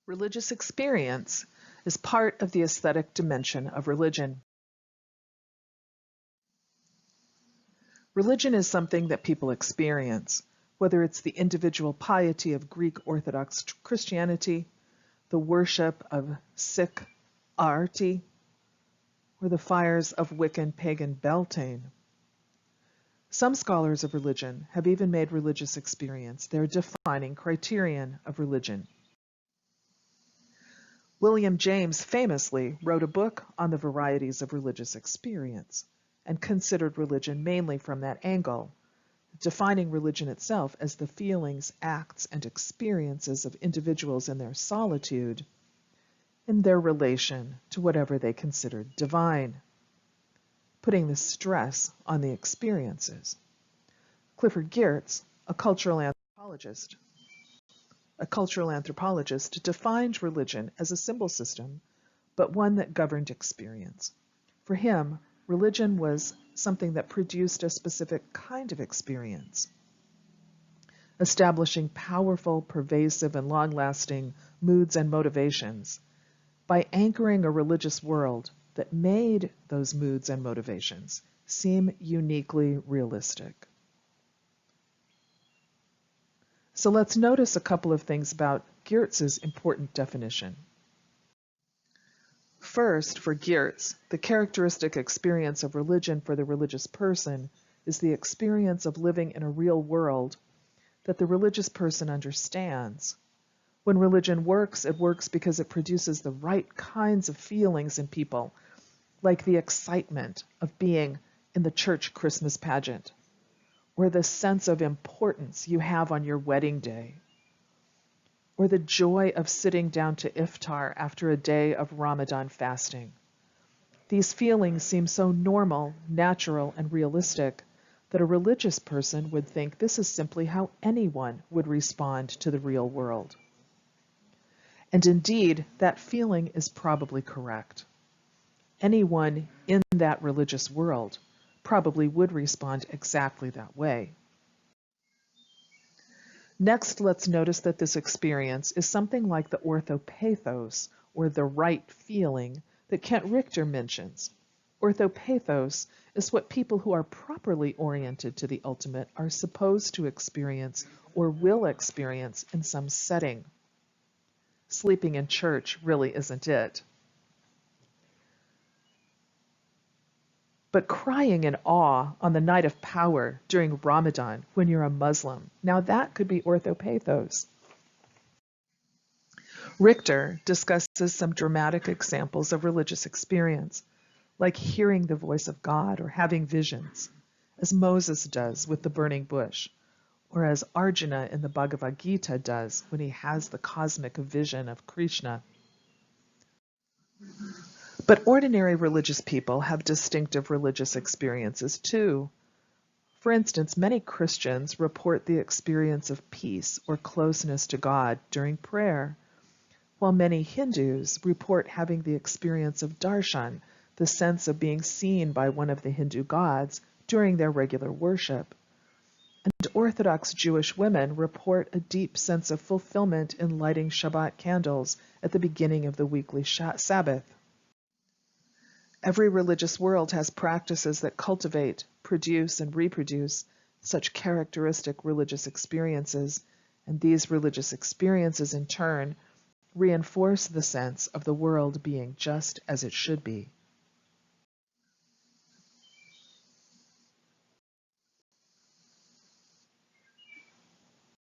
Religious experience is part of the aesthetic dimension of religion. Religion is something that people experience, whether it's the individual piety of Greek Orthodox Christianity, the worship of Sikh Aarti, or the fires of Wiccan pagan Beltane. Some scholars of religion have even made religious experience their defining criterion of religion. William James famously wrote a book on the varieties of religious experience and considered religion mainly from that angle, defining religion itself as the feelings, acts, and experiences of individuals in their solitude in their relation to whatever they considered divine, putting the stress on the experiences. Clifford Geertz, a cultural anthropologist, defined religion as a symbol system, but one that governed experience. For him, religion was something that produced a specific kind of experience, establishing powerful, pervasive, and long-lasting moods and motivations by anchoring a religious world that made those moods and motivations seem uniquely realistic. So let's notice a couple of things about Geertz's important definition. First, for Geertz, the characteristic experience of religion for the religious person is the experience of living in a real world that the religious person understands. When religion works, it works because it produces the right kinds of feelings in people, like the excitement of being in the church Christmas pageant, or the sense of importance you have on your wedding day, or the joy of sitting down to iftar after a day of Ramadan fasting. These feelings seem so normal, natural, and realistic that a religious person would think this is simply how anyone would respond to the real world. And indeed, that feeling is probably correct. Anyone in that religious world probably would respond exactly that way. Next, let's notice that this experience is something like the orthopathos, or the right feeling, that Kent Richter mentions. Orthopathos is what people who are properly oriented to the ultimate are supposed to experience or will experience in some setting. Sleeping in church really isn't it. But crying in awe on the night of power during Ramadan when you're a Muslim, now that could be orthopathos. Richter discusses some dramatic examples of religious experience, like hearing the voice of God or having visions, as Moses does with the burning bush, or as Arjuna in the Bhagavad Gita does when he has the cosmic vision of Krishna. But ordinary religious people have distinctive religious experiences too. For instance, many Christians report the experience of peace or closeness to God during prayer, while many Hindus report having the experience of darshan, the sense of being seen by one of the Hindu gods during their regular worship. And Orthodox Jewish women report a deep sense of fulfillment in lighting Shabbat candles at the beginning of the weekly Sabbath. Every religious world has practices that cultivate, produce, and reproduce such characteristic religious experiences, and these religious experiences in turn reinforce the sense of the world being just as it should be.